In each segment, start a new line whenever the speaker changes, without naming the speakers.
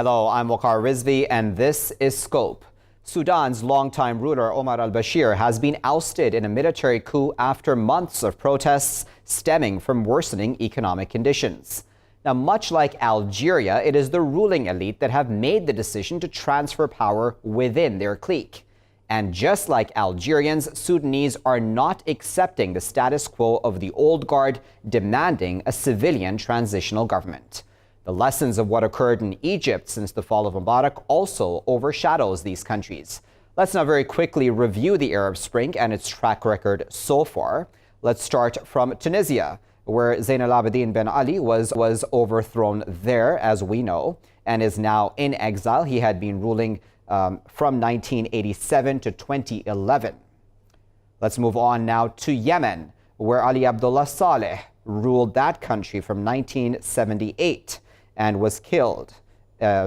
Hello, I'm Waqar Rizvi, and this is Scope. Sudan's longtime ruler Omar al-Bashir has been ousted in a military coup after months of protests stemming from worsening economic conditions. Now, much like Algeria, it is the ruling elite that have made the decision to transfer power within their clique. And just like Algerians, Sudanese are not accepting the status quo of the old guard, demanding a civilian transitional government. The lessons of what occurred in Egypt since the fall of Mubarak also overshadows these countries. Let's now very quickly review the Arab Spring and its track record so far. Let's start from Tunisia, where Zain al-Abidine Ben Ali was overthrown there, as we know, and is now in exile. He had been ruling from 1987 to 2011. Let's move on now to Yemen, where Ali Abdullah Saleh ruled that country from 1978 and was killed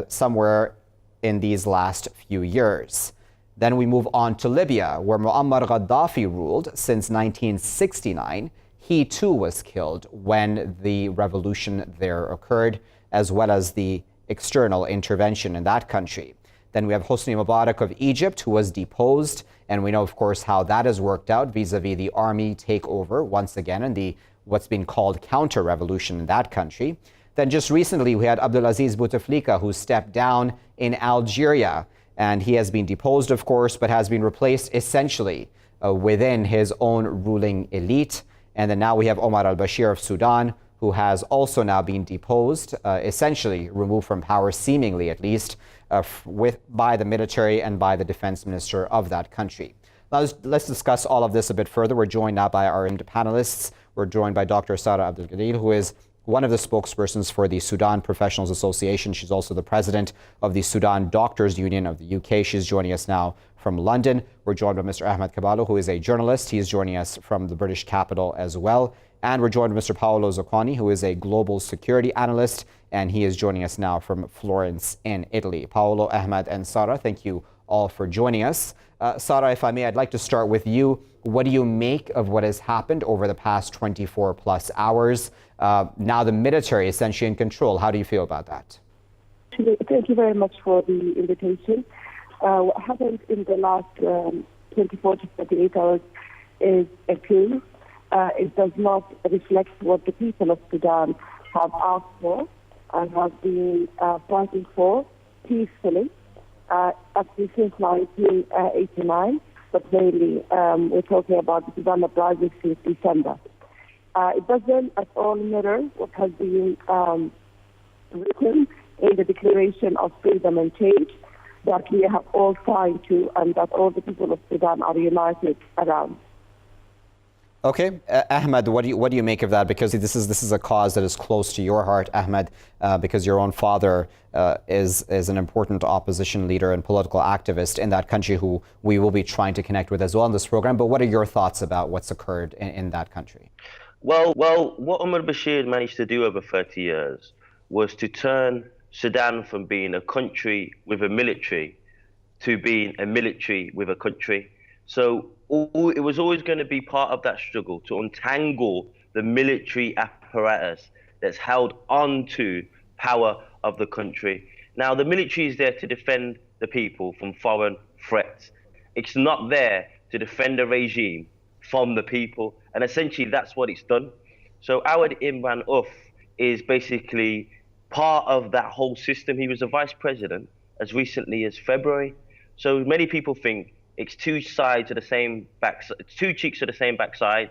somewhere in these last few years. Then we move on to Libya, where Muammar Gaddafi ruled since 1969. He too was killed when the revolution there occurred, as well as the external intervention in that country. Then we have Hosni Mubarak of Egypt, who was deposed, and we know, of course, how that has worked out vis-a-vis the army takeover once again and the what's been called counter-revolution in that country. Then just recently we had Abdulaziz Bouteflika, who stepped down in Algeria, and he has been deposed, of course, but has been replaced essentially within his own ruling elite. And then now we have Omar al-Bashir of Sudan, who has also now been deposed, essentially removed from power, seemingly at least, by the military and by the defense minister of that country. Now, let's discuss all of this a bit further. We're joined now by our panelists. We're joined by Dr. Sara Abdelgalil, who is one of the spokespersons for the Sudan Professionals Association. She's also the president of the Sudan Doctors Union of the UK. She's joining us now from London. We're joined by Mr. Ahmed Kaballo, who is a journalist. He's joining us from the British capital as well. And we're joined by Mr. Paolo Zucconi, who is a global security analyst, and he is joining us now from Florence in Italy. Paolo, Ahmed, and Sara, thank you all for joining us. Sara, if I may, I'd like to start with you. What do you make of what has happened over the past 24 plus hours? Now the military is essentially in control. How do you feel about that?
Thank you very much for the invitation. What happened in the last 24 to 48 hours is a coup. It does not reflect what the people of Sudan have asked for and have been fighting for peacefully actually since 1989, but mainly we're talking about the Sudan uprising since December. It doesn't at all mirror what has been written in the Declaration of Freedom and Change that we have all signed to and that all the people of Sudan are united around.
Okay, Ahmed, what do you make of that? Because this is a cause that is close to your heart, Ahmed, because your own father is an important opposition leader and political activist in that country, who we will be trying to connect with as well in this program. But what are your thoughts about what's occurred in that country?
Well, what Omar Bashir managed to do over 30 years was to turn Sudan from being a country with a military to being a military with a country. So it was always going to be part of that struggle to untangle the military apparatus that's held on to power of the country. Now, the military is there to defend the people from foreign threats. It's not there to defend the regime from the people. And essentially, that's what it's done. So Awad Imran Uff is basically part of that whole system. He was a vice president as recently as February. So many people think it's two sides of the same backside, two cheeks of the same backside,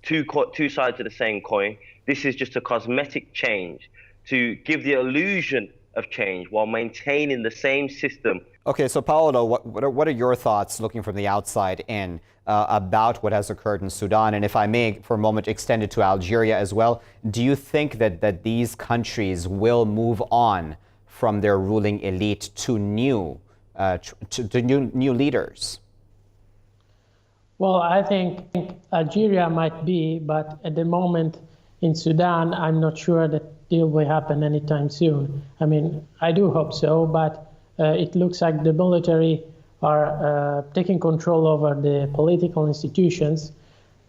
two sides of the same coin. This is just a cosmetic change to give the illusion of change while maintaining the same system.
Okay, so Paolo, what are your thoughts, looking from the outside in, about what has occurred in Sudan? And if I may, for a moment, extend it to Algeria as well. Do you think that these countries will move on from their ruling elite to new leaders?
Well, I think Algeria might be, but at the moment in Sudan, I'm not sure that deal will happen anytime soon. I mean, I do hope so, but it looks like the military are taking control over the political institutions.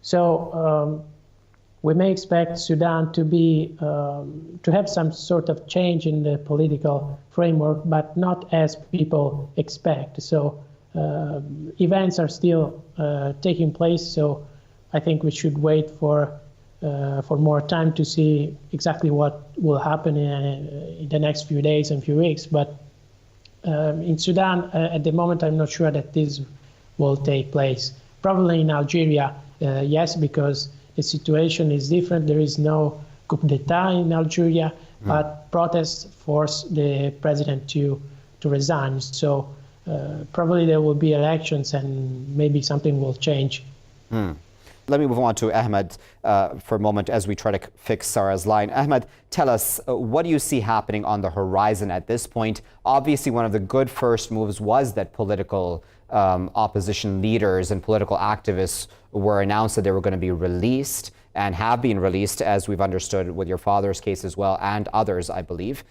So we may expect Sudan to be to have some sort of change in the political framework, but not as people expect. So events are still taking place. So I think we should wait for more time to see exactly what will happen in the next few days and few weeks. But in Sudan, at the moment, I'm not sure that this will take place. Probably in Algeria, yes, because the situation is different. There is no coup d'etat in Algeria, but protests force the president to resign. So probably there will be elections and maybe something will change.
Let me move on to Ahmed for a moment as we try to fix Sara's line. Ahmed, tell us, what do you see happening on the horizon at this point? Obviously, one of the good first moves was that political opposition leaders and political activists were announced that they were going to be released and have been released, as we've understood with your father's case as well, and others, I believe.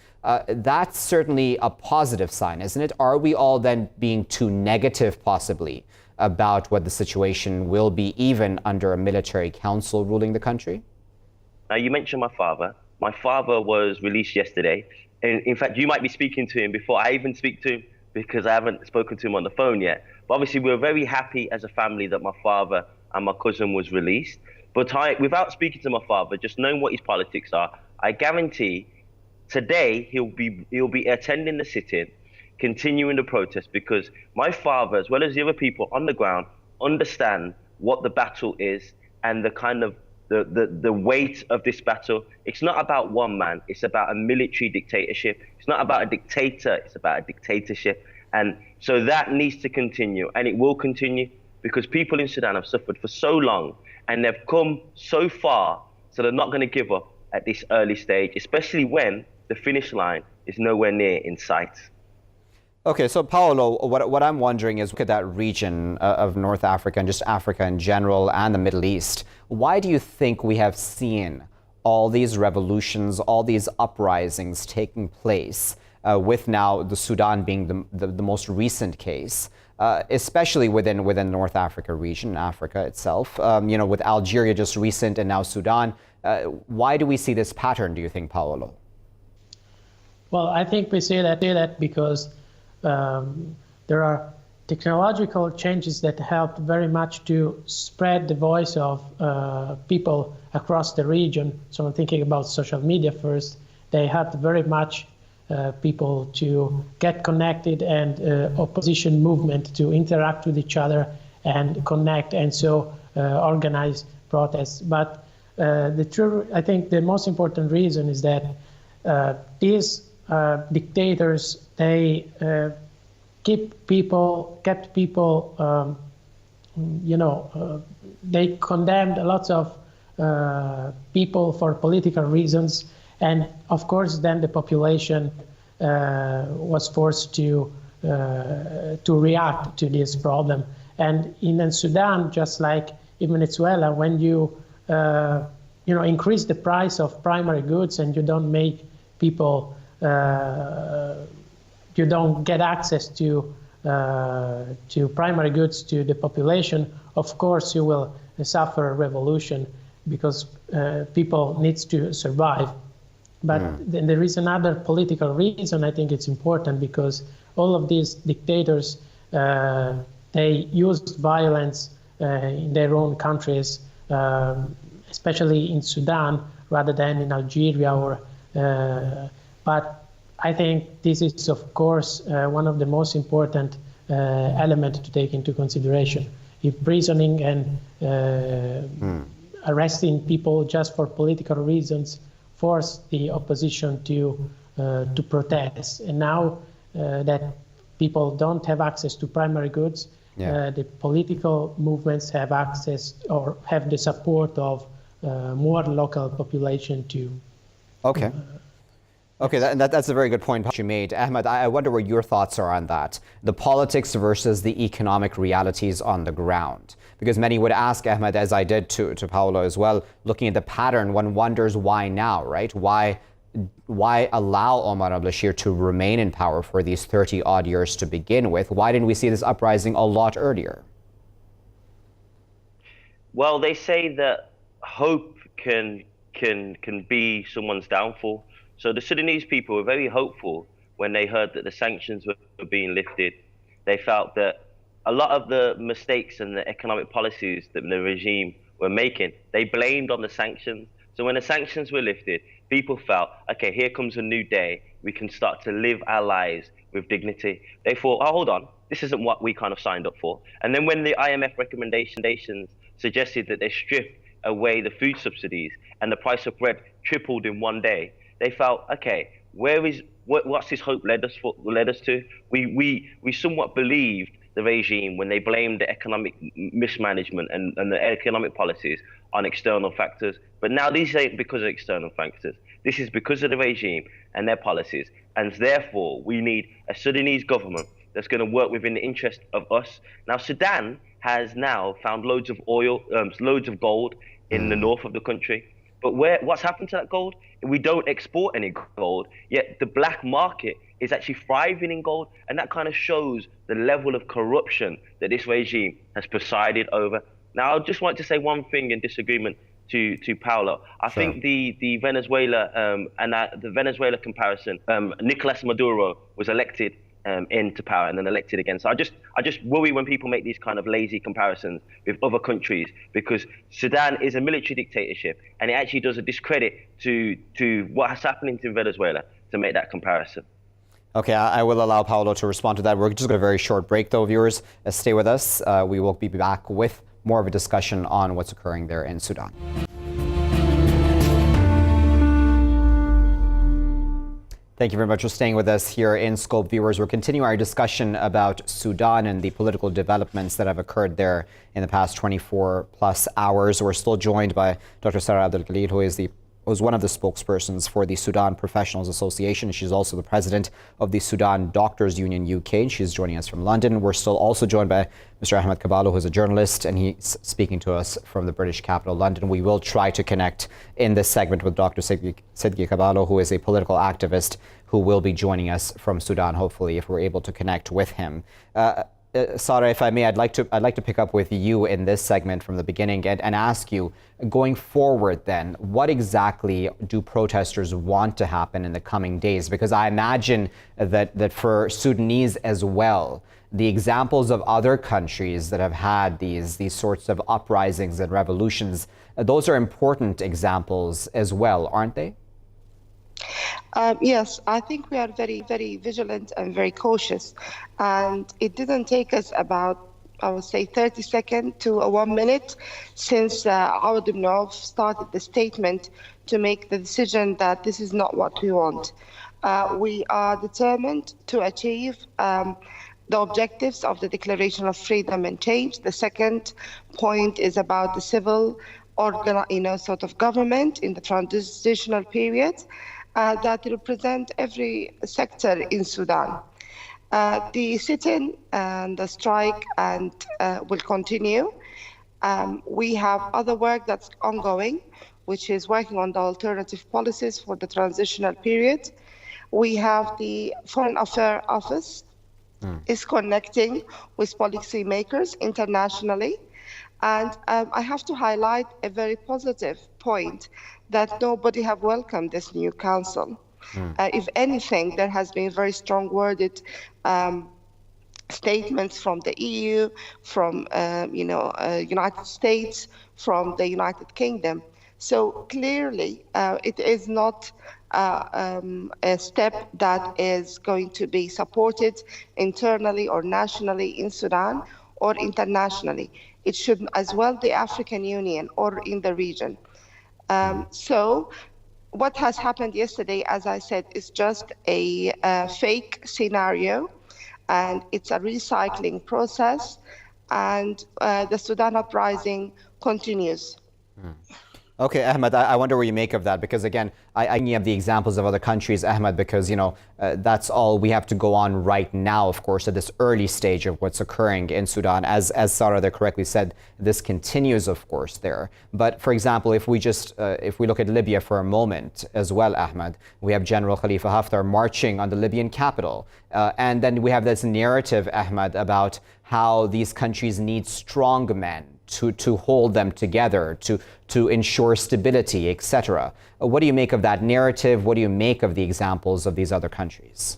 That's certainly a positive sign, isn't it? Are we all then being too negative, possibly, about what the situation will be, even under a military council ruling the country?
Now, you mentioned my father. My father was released yesterday. And in fact, you might be speaking to him before I even speak to him, because I haven't spoken to him on the phone yet. But obviously, we're very happy as a family that my father and my cousin was released. But without speaking to my father, just knowing what his politics are, I guarantee today he'll be attending the sit-in, continuing the protest, because my father, as well as the other people on the ground, understand what the battle is and the kind of the weight of this battle. It's not about one man, it's about a military dictatorship. It's not about a dictator, it's about a dictatorship. And so that needs to continue, and it will continue, because people in Sudan have suffered for so long and they've come so far, so they're not going to give up at this early stage, especially when the finish line is nowhere near in sight.
Okay, so Paolo, what I'm wondering is, look at that region of North Africa and just Africa in general and the Middle East. Why do you think we have seen all these revolutions, all these uprisings taking place, with now the Sudan being the most recent case, especially within North Africa region, Africa itself, with Algeria just recent and now Sudan? Why do we see this pattern, do you think, Paolo?
Well, I think we say that because there are technological changes that helped very much to spread the voice of people across the region. So I'm thinking about social media first. They helped very much people to get connected, and opposition movement to interact with each other and connect, and so organize protests. But I think the most important reason is that these dictators, they kept people, they condemned lots of people for political reasons. And of course, then the population was forced to react to this problem. And in Sudan, just like in Venezuela, when you increase the price of primary goods and you don't make people, you don't get access to primary goods to the population, of course you will suffer a revolution, because people need to survive. But then there is another political reason. I think it's important, because all of these dictators, they used violence in their own countries, especially in Sudan, rather than in Algeria. But I think this is, of course, one of the most important elements to take into consideration. Imprisoning and arresting people just for political reasons force the opposition to protest. And now that people don't have access to primary goods, the political movements have access or have the support of more local population to.
Okay. Okay, that's a very good point you made. Ahmed, I wonder what your thoughts are on that. The politics versus the economic realities on the ground. Because many would ask, Ahmed, as I did to Paolo as well, looking at the pattern, one wonders why now, right? Why allow Omar al-Bashir to remain in power for these 30-odd years to begin with? Why didn't we see this uprising a lot earlier?
Well, they say that hope can be someone's downfall. So the Sudanese people were very hopeful when they heard that the sanctions were being lifted. They felt that a lot of the mistakes and the economic policies that the regime were making, they blamed on the sanctions. So when the sanctions were lifted, people felt, okay, here comes a new day. We can start to live our lives with dignity. They thought, oh, hold on, this isn't what we kind of signed up for. And then when the IMF recommendations suggested that they strip away the food subsidies and the price of bread tripled in one day, they felt, okay, what's this hope led us to? We somewhat believed the regime when they blamed the economic mismanagement and the economic policies on external factors. But now these ain't because of external factors. This is because of the regime and their policies. And therefore, we need a Sudanese government that's going to work within the interest of us. Now, Sudan has now found loads of oil, loads of gold in the north of the country. But what's happened to that gold? We don't export any gold, yet the black market is actually thriving in gold. And that kind of shows the level of corruption that this regime has presided over. Now, I just want to say one thing in disagreement to Paolo. I think the Venezuela the Venezuela comparison, Nicolas Maduro was elected into power and then elected again. So I just worry when people make these kind of lazy comparisons with other countries, because Sudan is a military dictatorship, and it actually does a discredit to what has happened in Venezuela to make that comparison.
Okay, I will allow Paolo to respond to that. We're just going to a very short break, though, viewers. Stay with us. We will be back with more of a discussion on what's occurring there in Sudan. Thank you very much for staying with us here in Scope, viewers. We're continuing our discussion about Sudan and the political developments that have occurred there in the past 24 plus hours. We're still joined by Dr. Sara Abdelgalil, who was one of the spokespersons for the Sudan Professionals Association. She's also the president of the Sudan Doctors Union UK, and she's joining us from London. We're still also joined by Mr. Ahmed Kaballo, who's a journalist, and he's speaking to us from the British capital, London. We will try to connect in this segment with Dr. Sidgi Kaballo, who is a political activist who will be joining us from Sudan, hopefully, if we're able to connect with him. Sara, if I may, I'd like to pick up with you in this segment from the beginning and ask you, going forward then, what exactly do protesters want to happen in the coming days? Because I imagine that for Sudanese as well, the examples of other countries that have had these sorts of uprisings and revolutions, those are important examples as well, aren't they?
Yes, I think we are very, very vigilant and very cautious. And it didn't take us about, I would say, 30 seconds to 1 minute since Awad ibn Auf started the statement to make the decision that this is not what we want. We are determined to achieve the objectives of the Declaration of Freedom and Change. The second point is about the civil sort of government in the transitional period. That represent every sector in Sudan. The sit-in and the strike will continue. We have other work that's ongoing, which is working on the alternative policies for the transitional period. We have the Foreign Affairs Office is connecting with policymakers internationally. And I have to highlight a very positive point, that nobody have welcomed this new council. If anything, there has been very strong worded statements from the EU, from United States, from the United Kingdom. So clearly, it is not a step that is going to be supported internally or nationally in Sudan or internationally. It should as well the African Union or in the region. So what has happened yesterday, as I said, is just a fake scenario, and it's a recycling process, and the Sudan uprising continues.
Okay, Ahmed, I wonder what you make of that, because again, I have the examples of other countries, Ahmed, because that's all we have to go on right now, of course, at this early stage of what's occurring in Sudan. As Sara there correctly said, this continues, of course, there. But for example, if we look at Libya for a moment as well, Ahmed, we have General Khalifa Haftar marching on the Libyan capital. And then we have this narrative, Ahmed, about how these countries need strong men to hold them together, to ensure stability, etc. What do you make of that narrative? What do you make of the examples of these other countries?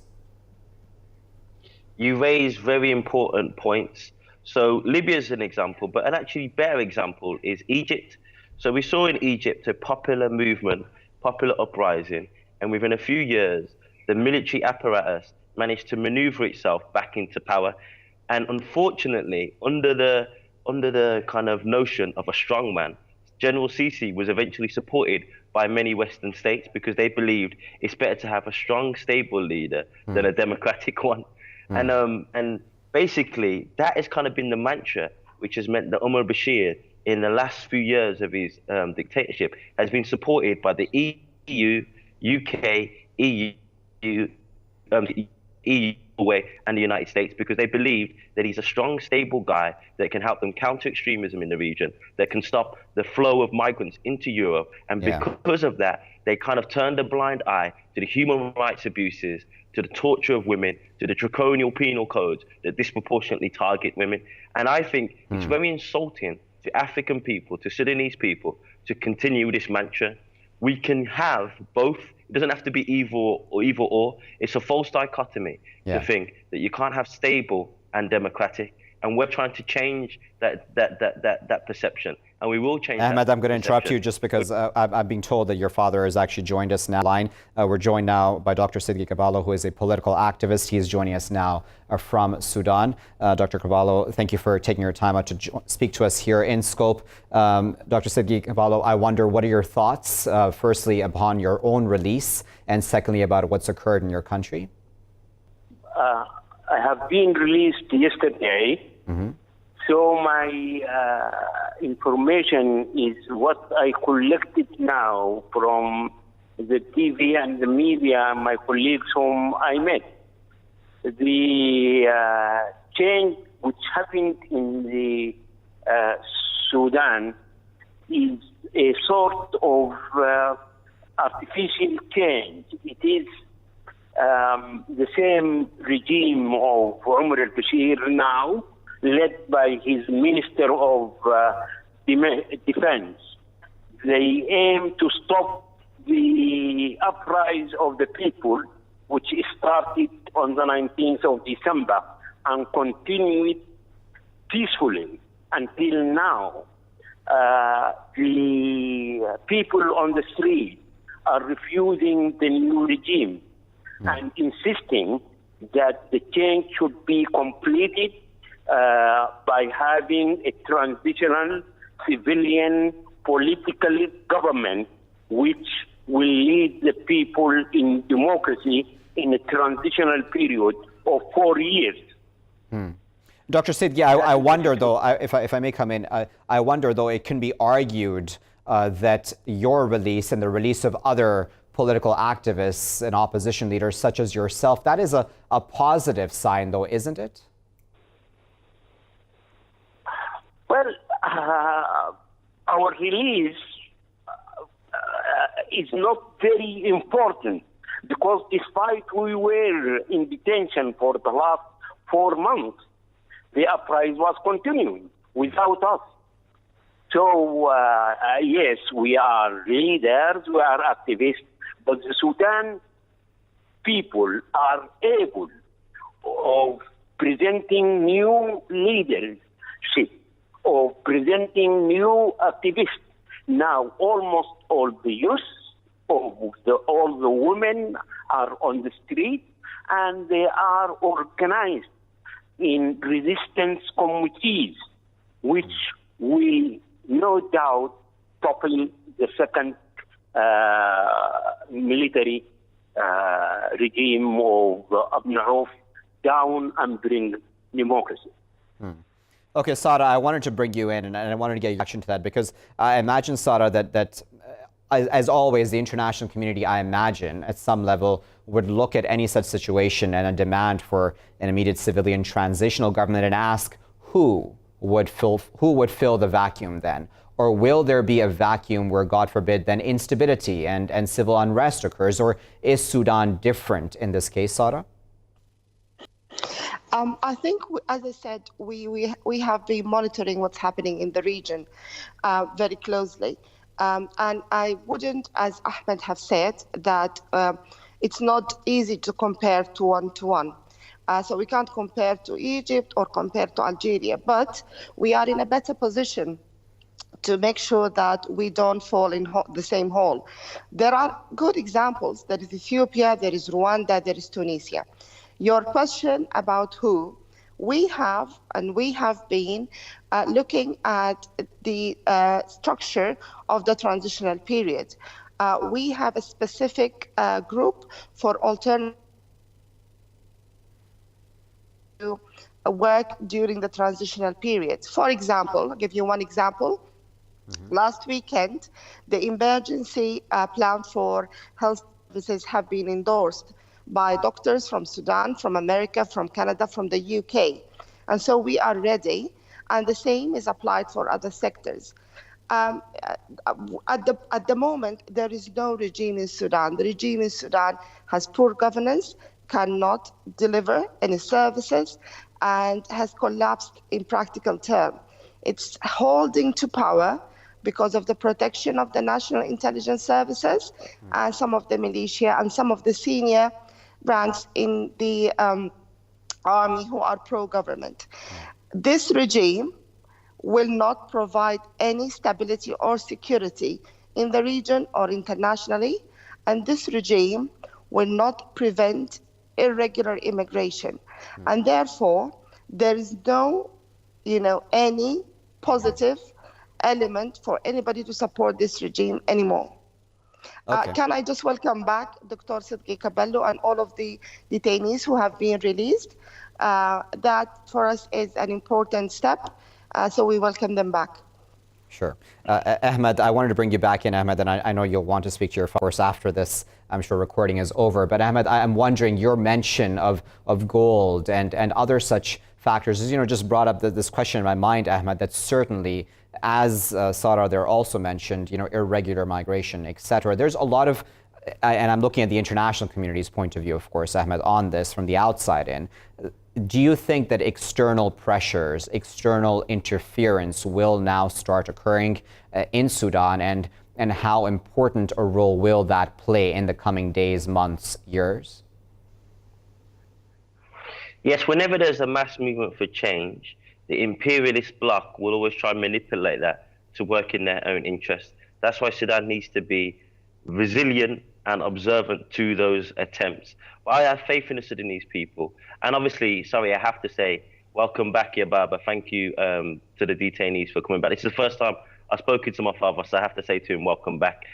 You raise very important points. So Libya is an example, but an actually better example is Egypt. So we saw in Egypt a popular movement, popular uprising, and within a few years, the military apparatus managed to maneuver itself back into power. And unfortunately, under the kind of notion of a strongman, General Sisi was eventually supported by many Western states because they believed it's better to have a strong, stable leader than a democratic one. And basically, that has kind of been the mantra, which has meant that Omar Bashir, in the last few years of his dictatorship, has been supported by the EU, UK, EU, and the United States, because they believed that he's a strong, stable guy that can help them counter extremism in the region, that can stop the flow of migrants into Europe. And because of that, they kind of turned a blind eye to the human rights abuses, to the torture of women, to the draconian penal codes that disproportionately target women. And I think it's very insulting to African people, to Sudanese people, to continue this mantra. We can have both. It doesn't have to be either or. It's a false dichotomy to think that you can't have stable and democratic. And we're trying to change that perception. And we will change
Ahmed, I'm going to interrupt you just because I'm being told that your father has actually joined us now. We're joined now by Dr. Sidgi Kaballo, who is a political activist. He is joining us now from Sudan. Dr. Kaballo, thank you for taking your time out to speak to us here in Scope. Dr. Sidgi Kaballo, I wonder, what are your thoughts, firstly, upon your own release, and secondly, about what's occurred in your country?
I have been released yesterday. So my information is what I collected now from the TV and the media, my colleagues whom I met. The change which happened in the Sudan is a sort of artificial change. It is the same regime of Omar al-Bashir now, led by his Minister of Defense. They aim to stop the uprising of the people, which started on the 19th of December, and continue it peacefully until now. The people on the street are refusing the new regime and insisting that the change should be completed by having a transitional civilian political government which will lead the people in democracy in a transitional period of 4 years.
Dr. Sidgi, I wonder though, if I may come in, I wonder though, it can be argued that your release and the release of other political activists and opposition leaders such as yourself, that is a positive sign though, isn't it?
Well, our release is not very important because despite we were in detention for the last 4 months, the uprising was continuing without us. So, yes, we are leaders, we are activists, but the Sudan people are able of presenting new leadership, of presenting new activists. Now, almost all the youth, all the women are on the street, and they are organized in resistance committees, which will no doubt topple the second military regime of Ibn Auf down and bring democracy.
Okay, Sara, I wanted to bring you in, and I wanted to get your reaction to that, because I imagine, Sara, that as always, the international community, I imagine, at some level, would look at any such situation and a demand for an immediate civilian transitional government and ask who would fill the vacuum then? Or will there be a vacuum where, God forbid, then instability and civil unrest occurs? Or is Sudan different in this case, Sara?
I think, as I said, we have been monitoring what's happening in the region very closely. And I wouldn't, as Ahmed have said, that it's not easy to compare to one. So we can't compare to Egypt or compare to Algeria, but we are in a better position to make sure that we don't fall in the same hole. There are good examples. There is Ethiopia, there is Rwanda, there is Tunisia. Your question about who, we have been looking at the structure of the transitional period. We have a specific group for alternative work during the transitional period. For example, I'll give you one example. Last weekend, the emergency plan for health services have been endorsed by doctors from Sudan, from America, from Canada, from the UK. And so we are ready, and the same is applied for other sectors. At the moment, there is no regime in Sudan. The regime in Sudan has poor governance, cannot deliver any services, and has collapsed in practical terms. It's holding to power because of the protection of the National Intelligence Services and some of the militia and some of the senior ranks in the army who are pro-government. This regime will not provide any stability or security in the region or internationally, and this regime will not prevent irregular immigration. And therefore, there is no, any positive element for anybody to support this regime anymore. Okay. Can I just welcome back Dr. Sidgi Kaballo and all of the detainees who have been released? That for us is an important step, so we welcome them back.
Sure. Ahmed, I wanted to bring you back in, Ahmed, and I know you'll want to speak to your course after this, I'm sure, recording is over. But Ahmed, I'm wondering, your mention of gold and other such factors, just brought up this question in my mind, Ahmed, that certainly, as Sara there also mentioned, irregular migration, etc. There's a lot of, and I'm looking at the international community's point of view, of course, Ahmed, on this from the outside in. Do you think that external pressures, external interference will now start occurring in Sudan, and how important a role will that play in the coming days, months, years?
Yes, whenever there's a mass movement for change, the imperialist bloc will always try and manipulate that to work in their own interest. That's why Sudan needs to be resilient and observant to those attempts. But I have faith in the Sudanese people. And obviously, sorry, I have to say, welcome back, Yababa. Thank you to the detainees for coming back. This is the first time I've spoken to my father, so I have to say to him, welcome back.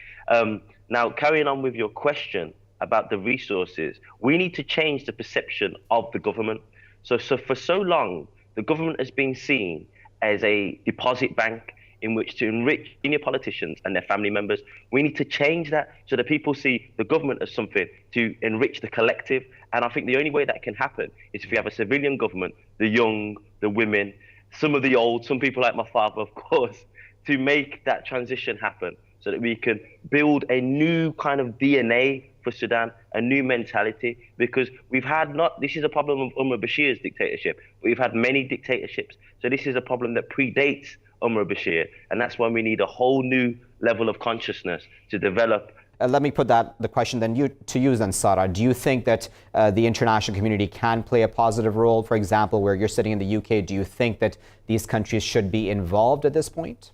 Now, carrying on with your question about the resources, we need to change the perception of the government. So for so long, the government has been seen as a deposit bank in which to enrich senior politicians and their family members. We need to change that so that people see the government as something to enrich the collective. And I think the only way that can happen is if we have a civilian government, the young, the women, some of the old, some people like my father, of course, to make that transition happen so that we can build a new kind of DNA for Sudan, a new mentality, because we've had this is a problem of Umar Bashir's dictatorship. We've had many dictatorships. So this is a problem that predates Umar Bashir, and that's why we need a whole new level of consciousness to develop.
Let me put the question then to you then, Sara. Do you think that the international community can play a positive role? For example, where you're sitting in the UK, do you think that these countries should be involved at this point?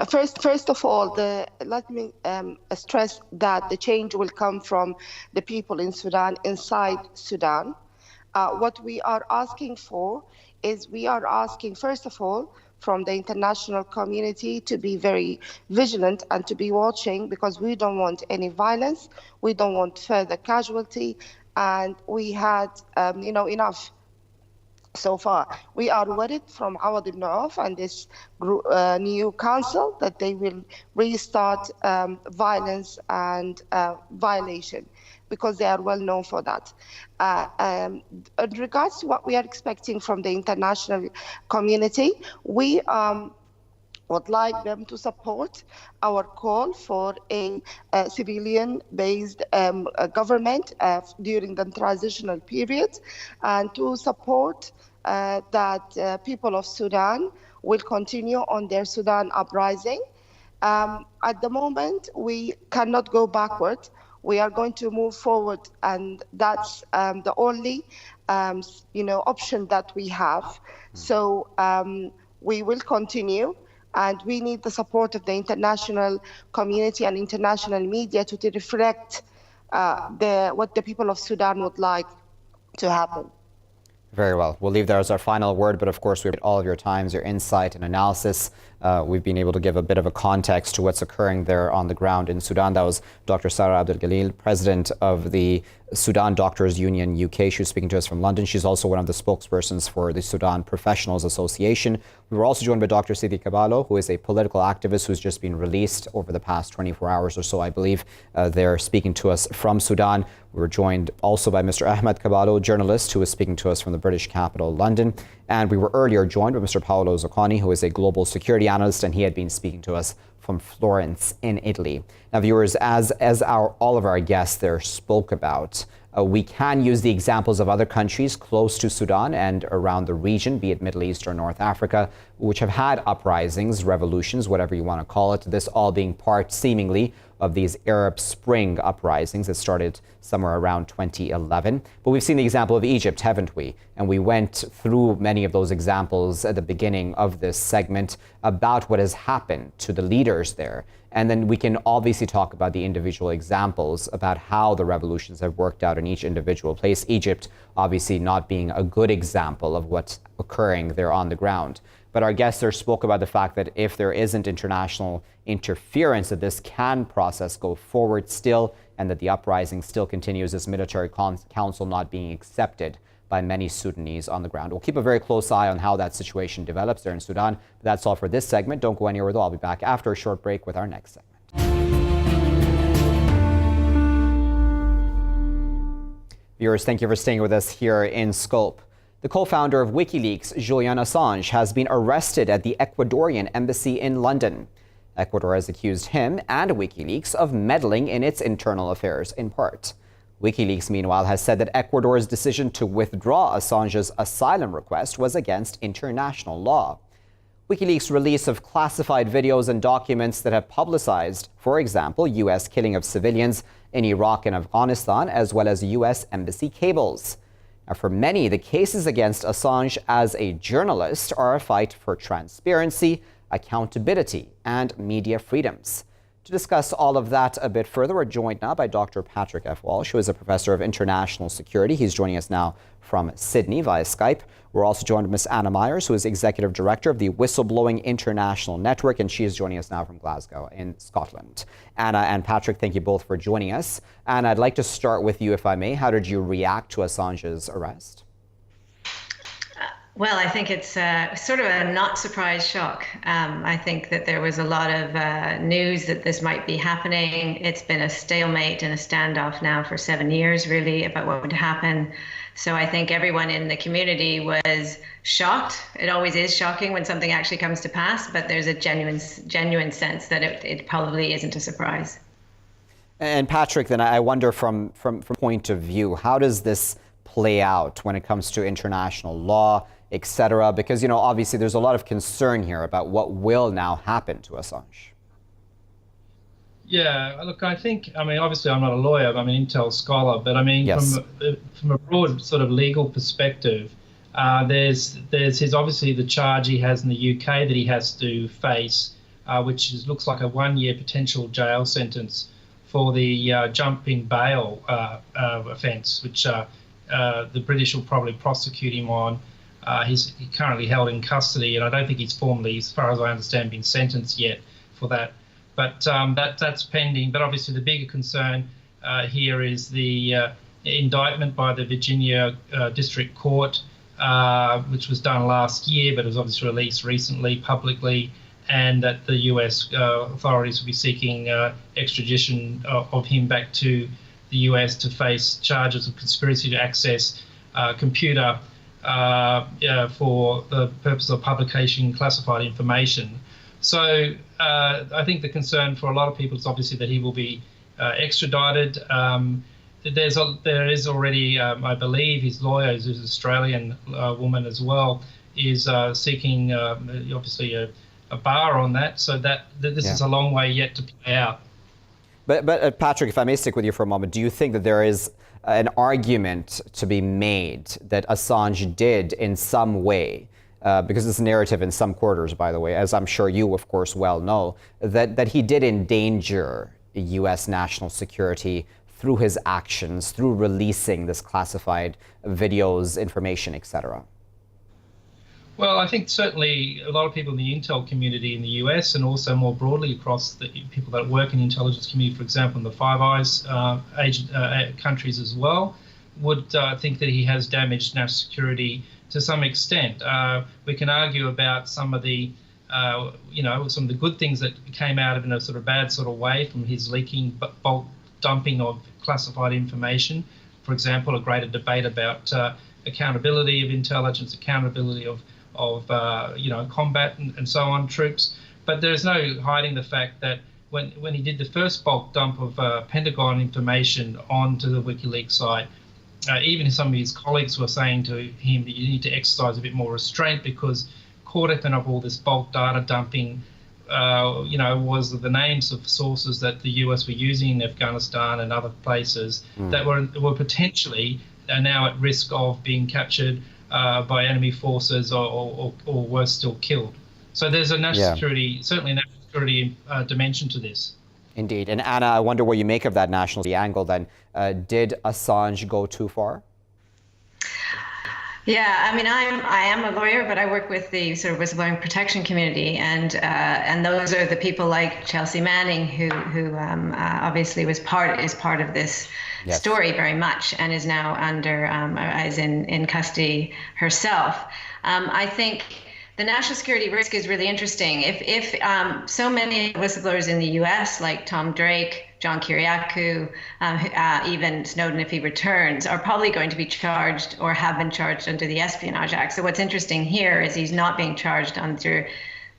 First of all, let me stress that the change will come from the people in Sudan, inside Sudan. What we are asking for is first of all, from the international community to be very vigilant and to be watching, because we don't want any violence, we don't want further casualty, and we had enough so far. We are worried from Awad ibn Auf and this new council that they will restart violence and violation, because they are well known for that. In regards to what we are expecting from the international community, we
would like them to support our call for a civilian-based government during the transitional period, and to support that people of Sudan will continue on their Sudan uprising. At the moment, we cannot go backward. We are going to move forward, and that's the only option that we have. So we will continue, and we need the support of the international community and international media to reflect what the people of Sudan would like to happen.
Very well. We'll leave there as our final word, but of course we appreciate all of your times, your insight and analysis. We've been able to give a bit of a context to what's occurring there on the ground in Sudan. That was Dr. Sara Abdelgalil, president of the Sudan Doctors Union UK. She was speaking to us from London. She's also one of the spokespersons for the Sudan Professionals Association. We were also joined by Dr. Sidgi Kaballo, who is a political activist who's just been released over the past 24 hours or so, I believe. They're speaking to us from Sudan. We were joined also by Mr. Ahmed Kaballo, journalist, who was speaking to us from the British capital, London. And we were earlier joined by Mr. Paolo Zucconi, who is a global security analyst, and he had been speaking to us from Florence in Italy. Now, viewers, as all of our guests there spoke about, we can use the examples of other countries close to Sudan and around the region, be it Middle East or North Africa, which have had uprisings, revolutions, whatever you want to call it, this all being part, seemingly, of these Arab Spring uprisings that started somewhere around 2011. But we've seen the example of Egypt, haven't we? And we went through many of those examples at the beginning of this segment about what has happened to the leaders there. And then we can obviously talk about the individual examples about how the revolutions have worked out in each individual place. Egypt obviously not being a good example of what's occurring there on the ground. But our guests there spoke about the fact that if there isn't international interference, that this process go forward still, and that the uprising still continues, this military council not being accepted by many Sudanese on the ground. We'll keep a very close eye on how that situation develops there in Sudan. But that's all for this segment. Don't go anywhere though. I'll be back after a short break with our next segment. Viewers, thank you for staying with us here in Scope. The co-founder of WikiLeaks, Julian Assange, has been arrested at the Ecuadorian embassy in London. Ecuador has accused him and WikiLeaks of meddling in its internal affairs in part. WikiLeaks, meanwhile, has said that Ecuador's decision to withdraw Assange's asylum request was against international law. WikiLeaks' release of classified videos and documents that have publicized, for example, U.S. killing of civilians in Iraq and Afghanistan, as well as U.S. embassy cables. Now, for many, the cases against Assange as a journalist are a fight for transparency, accountability, and media freedoms. To discuss all of that a bit further, we're joined now by Dr. Patrick F. Walsh, who is a professor of international security. He's joining us now from Sydney via Skype. We're also joined by Ms. Anna Myers, who is executive director of the Whistleblowing International Network, and she is joining us now from Glasgow in Scotland. Anna and Patrick, thank you both for joining us. And I'd like to start with you, if I may. How did you react to Assange's arrest?
Well, I think it's sort of a not surprise shock. I think that there was a lot of news that this might be happening. It's been a stalemate and a standoff now for 7 years, really, about what would happen. So I think everyone in the community was shocked. It always is shocking when something actually comes to pass, but there's a genuine sense that it probably isn't a surprise. And
Patrick, then I wonder from point of view, how does this play out when it comes to international law, etc.? Because, obviously there's a lot of concern here about what will now happen to Assange.
Yeah, look, obviously I'm not a lawyer, I'm an Intel scholar, but yes. From a broad sort of legal perspective, there's obviously the charge he has in the UK that he has to face, which looks like a 1-year potential jail sentence for the jumping bail offence, which the British will probably prosecute him on. He's currently held in custody, and I don't think he's formally, as far as I understand, been sentenced yet for that. But that's pending. But obviously the bigger concern here is the indictment by the Virginia District Court, which was done last year, but it was obviously released recently publicly, and that the US authorities will be seeking extradition of him back to the US to face charges of conspiracy to access computer for the purpose of publication classified information. So I think the concern for a lot of people is obviously that he will be extradited. There is already, I believe, his lawyer, who's an Australian woman as well, is seeking obviously a bar on that. So that this is a long way yet to play out.
But Patrick, if I may stick with you for a moment, do you think that there is an argument to be made that Assange did in some way, because it's a narrative in some quarters, by the way, as I'm sure you, of course, well know, that he did endanger U.S. national security through his actions, through releasing this classified videos, information, etc.?
Well, I think certainly a lot of people in the intel community in the US and also more broadly across the people that work in the intelligence community, for example, in the Five Eyes countries as well, would think that he has damaged national security to some extent. We can argue about some of the, some of the good things that came out of in a sort of bad sort of way from his leaking, bulk dumping of classified information. For example, a greater debate about accountability of intelligence, accountability of combat and so on, troops. But there's no hiding the fact that when he did the first bulk dump of Pentagon information onto the WikiLeaks site, even some of his colleagues were saying to him that you need to exercise a bit more restraint because caught up in all this bulk data dumping, was the names of sources that the US were using in Afghanistan and other places that were potentially now at risk of being captured by enemy forces or worse still, killed. So there's a national security, certainly a national security dimension to this.
Indeed. And Anna, I wonder what you make of that national security angle then. Did Assange go too far?
Yeah, I mean, I am a lawyer, but I work with the sort of whistleblowing protection community, and those are the people like Chelsea Manning, who obviously is part of this story very much, and is now is in custody herself. I think the national security risk is really interesting. If so many whistleblowers in the U.S., like Tom Drake, John Kiriakou, even Snowden, if he returns, are probably going to be charged or have been charged under the Espionage Act. So what's interesting here is he's not being charged under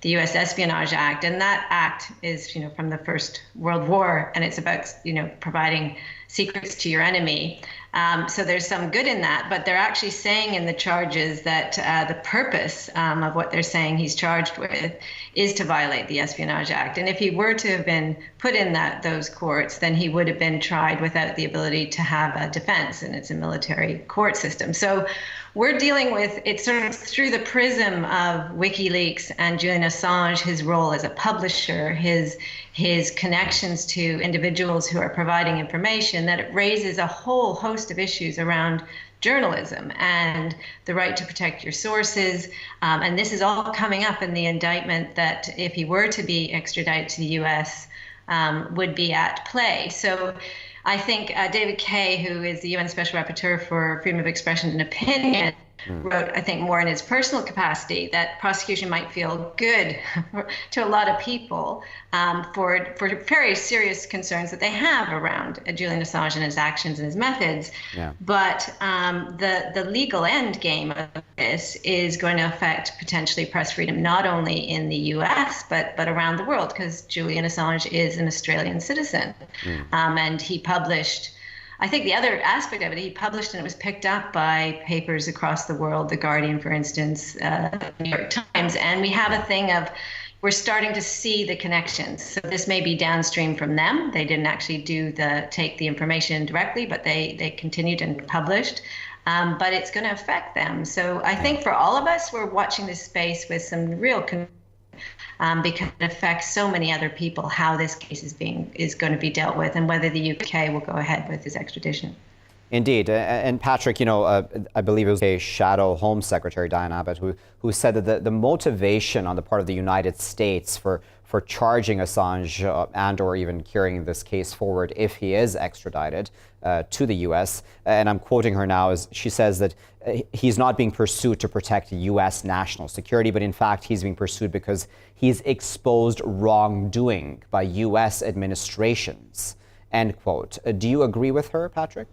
the U.S. Espionage Act, and that act is, from the First World War, and it's about, providing secrets to your enemy. So there's some good in that, but they're actually saying in the charges that the purpose of what they're saying he's charged with is to violate the Espionage Act. And if he were to have been put in those courts, then he would have been tried without the ability to have a defense, and it's a military court system. So we're dealing with it sort of through the prism of WikiLeaks and Julian Assange, his role as a publisher, his connections to individuals who are providing information, that it raises a whole host of issues around journalism and the right to protect your sources. And this is all coming up in the indictment that, if he were to be extradited to the US, would be at play. So I think David Kay, who is the UN Special Rapporteur for Freedom of Expression and Opinion, wrote, I think, more in his personal capacity, that prosecution might feel good to a lot of people for very serious concerns that they have around Julian Assange and his actions and his methods. Yeah. But the legal end game of this is going to affect potentially press freedom, not only in the US, but around the world, because Julian Assange is an Australian citizen. And he published, I think the other aspect of it, he published and it was picked up by papers across the world, The Guardian, for instance, New York Times. And we have a thing of, we're starting to see the connections. So this may be downstream from them. They didn't actually take the information directly, but they continued and published. But it's going to affect them. So I think for all of us, we're watching this space with some real concern. Because it affects so many other people, how this case is going to be dealt with, and whether the UK will go ahead with his extradition.
Indeed. And Patrick, I believe it was a shadow Home Secretary, Diane Abbott, who said that the motivation on the part of the United States for charging Assange and or even carrying this case forward if he is extradited to the U.S., and I'm quoting her now, is she says that he's not being pursued to protect U.S. national security, but in fact he's being pursued because he's exposed wrongdoing by U.S. administrations, end quote. Do you agree with her, Patrick?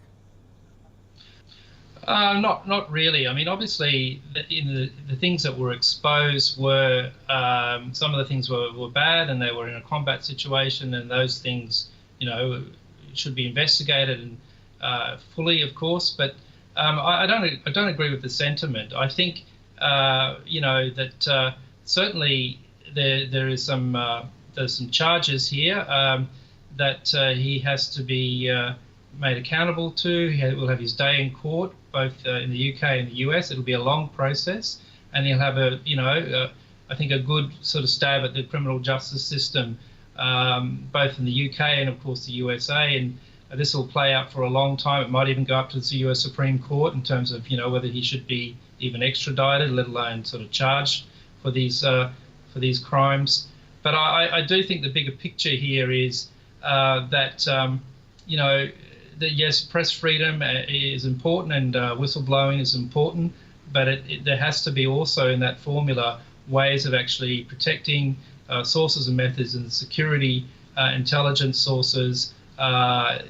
Not really. I mean, obviously, the things that were exposed were some of the things were bad, and they were in a combat situation, and those things, should be investigated and fully, of course. But I don't agree with the sentiment. I think that certainly there's some charges here that he has to be made accountable to. He will have his day in court, both in the UK and the US. It'll be a long process, and he'll have I think a good sort of stab at the criminal justice system, both in the UK and of course the USA. And this will play out for a long time. It might even go up to the US Supreme Court in terms of whether he should be even extradited, let alone sort of charged for these crimes. But I do think the bigger picture here is that that yes, press freedom is important, and whistleblowing is important, but there has to be also in that formula ways of actually protecting sources and methods and security intelligence sources that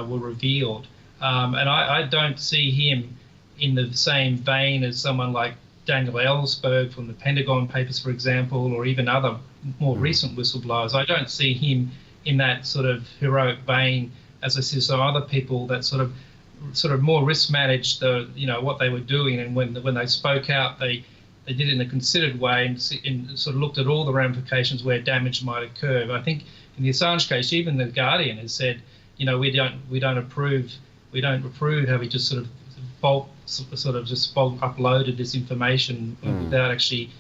were revealed. And I don't see him in the same vein as someone like Daniel Ellsberg from the Pentagon Papers, for example, or even other more recent whistleblowers. I don't see him in that sort of heroic vein as I see some other people that sort of more risk managed what they were doing, and when they spoke out, they did it in a considered way and sort of looked at all the ramifications where damage might occur. But I think in the Assange case, even the Guardian has said, we don't approve how he just sort of uploaded this information without actually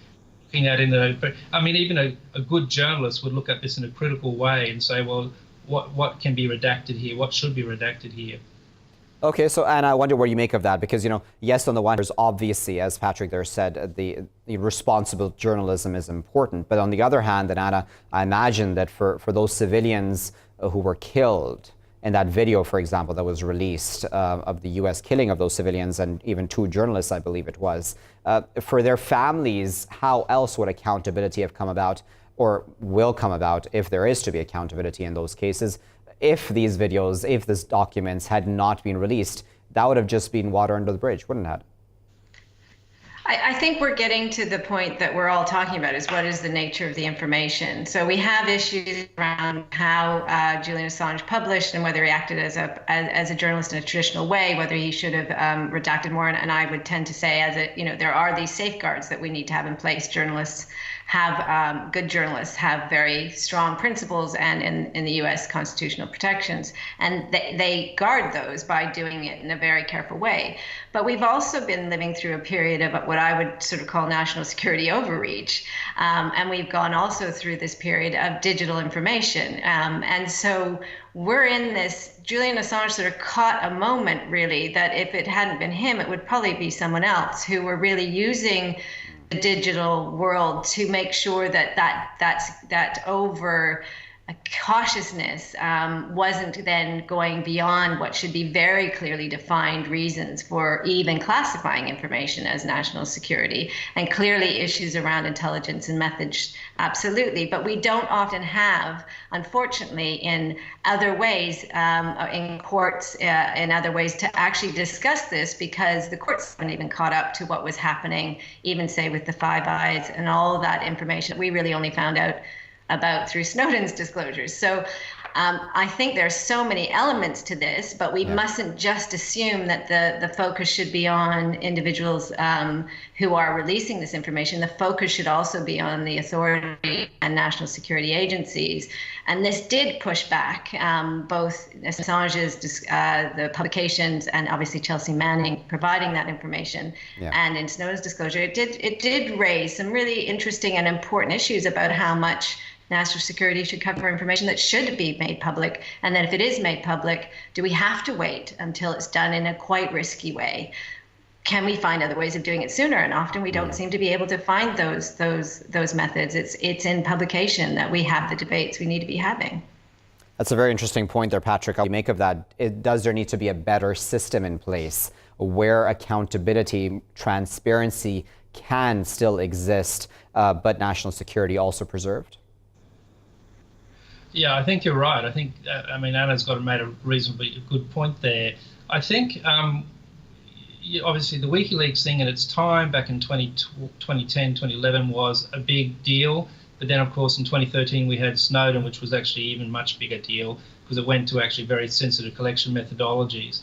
looking at it. But I mean, even a good journalist would look at this in a critical way and say, well, what can be redacted here? What should be redacted here?
Okay, so Anna, I wonder what you make of that, because yes, on the one hand, there's obviously, as Patrick there said, the responsible journalism is important, but on the other hand, and Anna, I imagine that for those civilians who were killed in that video, for example, that was released of the U.S. killing of those civilians and even 2 journalists, I believe it was, for their families, how else would accountability have come about, or will come about, if there is to be accountability in those cases? If these videos, if these documents had not been released, that would have just been water under the bridge, wouldn't it?
I think we're getting to the point that we're all talking about, is what is the nature of the information. So we have issues around how Julian Assange published and whether he acted as a journalist in a traditional way, whether he should have redacted more. And I would tend to say, there are these safeguards that we need to have in place. Good journalists have very strong principles and in the U.S. constitutional protections, and they guard those by doing it in a very careful way. But we've also been living through a period of what I would sort of call national security overreach, and we've gone also through this period of digital information, and so we're in this. Julian Assange sort of caught a moment, really, that if it hadn't been him, it would probably be someone else who were really using the digital world to make sure that over cautiousness wasn't then going beyond what should be very clearly defined reasons for even classifying information as national security, and clearly issues around intelligence and methods, absolutely. But we don't often have, unfortunately, in other ways, in courts, in other ways, to actually discuss this, because the courts haven't even caught up to what was happening, even say with the Five Eyes and all of that information we really only found out about through Snowden's disclosures. So I think there's so many elements to this, but we mustn't just assume that the focus should be on individuals who are releasing this information. The focus should also be on the authority and national security agencies. And this did push back both Assange's the publications and obviously Chelsea Manning providing that information, and in Snowden's disclosure, it did raise some really interesting and important issues about how much national security should cover information that should be made public, and then if it is made public, do we have to wait until it's done in a quite risky way? Can we find other ways of doing it sooner? And often we don't seem to be able to find those methods. It's in publication that we have the debates we need to be having.
That's a very interesting point there, Patrick. What do you make of that? Does there need to be a better system in place where accountability, transparency can still exist, but national security also preserved?
Yeah, I think you're right. I think, Anna's made a reasonably good point there. I think obviously the WikiLeaks thing at its time back in 2010, 2011 was a big deal. But then, of course, in 2013, we had Snowden, which was actually even much bigger deal because it went to actually very sensitive collection methodologies.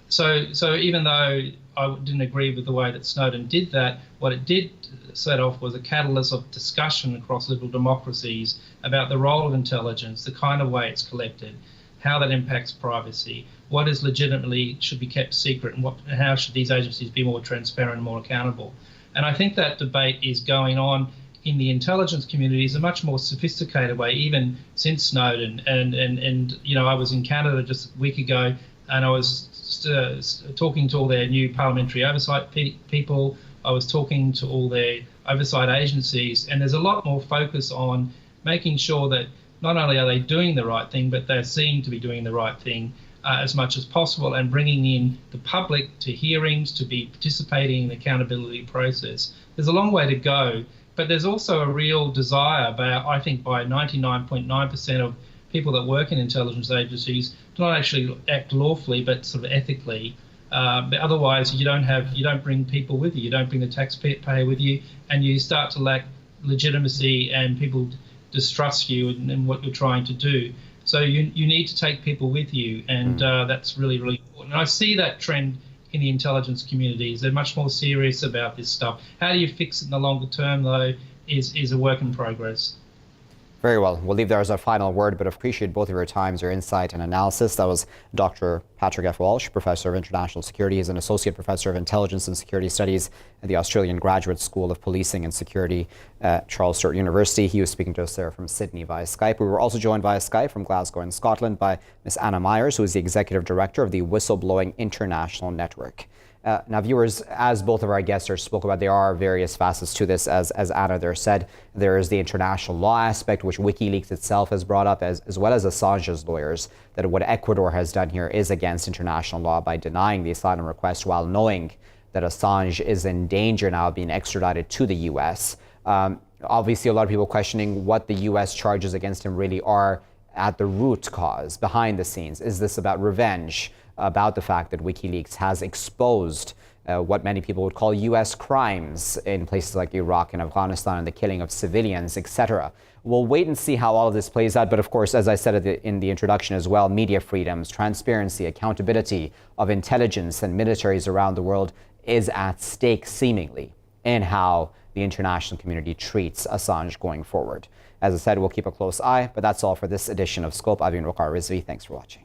So even though I didn't agree with the way that Snowden did that, what it did set off was a catalyst of discussion across liberal democracies about the role of intelligence, the kind of way it's collected, how that impacts privacy, what is legitimately should be kept secret, and how should these agencies be more transparent and more accountable. And I think that debate is going on in the intelligence community is a much more sophisticated way, even since Snowden. And you know, I was in Canada just a week ago, and I was talking to all their new parliamentary oversight people. I was talking to all their oversight agencies, and there's a lot more focus on making sure that not only are they doing the right thing, but they're seen to be doing the right thing as much as possible, and bringing in the public to hearings, to be participating in the accountability process. There's a long way to go. But there's also a real desire I think by 99.9% of people that work in intelligence agencies to not actually act lawfully, but sort of ethically. But otherwise, you don't bring people with you. You don't bring the taxpayer with you, and you start to lack legitimacy, and people distrust you and what you're trying to do. So you need to take people with you, and that's really, really important. And I see that trend in the intelligence communities. They're much more serious about this stuff. How do you fix it in the longer term, though, is a work in progress.
Very well. We'll leave there as our final word, but appreciate both of your times, your insight and analysis. That was Dr. Patrick F. Walsh, Professor of International Security. He's an Associate Professor of Intelligence and Security Studies at the Australian Graduate School of Policing and Security at Charles Sturt University. He was speaking to us there from Sydney via Skype. We were also joined via Skype from Glasgow in Scotland by Ms. Anna Myers, who is the Executive Director of the Whistleblowing International Network. Now, viewers, as both of our guests spoke about, there are various facets to this. As Anna there said, there is the international law aspect, which WikiLeaks itself has brought up, as well as Assange's lawyers, that what Ecuador has done here is against international law by denying the asylum request while knowing that Assange is in danger now of being extradited to the U.S. Obviously, a lot of people questioning what the U.S. charges against him really are at the root cause, behind the scenes. Is this about revenge? About the fact that WikiLeaks has exposed what many people would call U.S. crimes in places like Iraq and Afghanistan and the killing of civilians, etc. We'll wait and see how all of this plays out. But of course, as I said in the introduction as well, media freedoms, transparency, accountability of intelligence and militaries around the world is at stake, seemingly, in how the international community treats Assange going forward. As I said, we'll keep a close eye. But that's all for this edition of Scope. I've been Waqar Rizvi. Thanks for watching.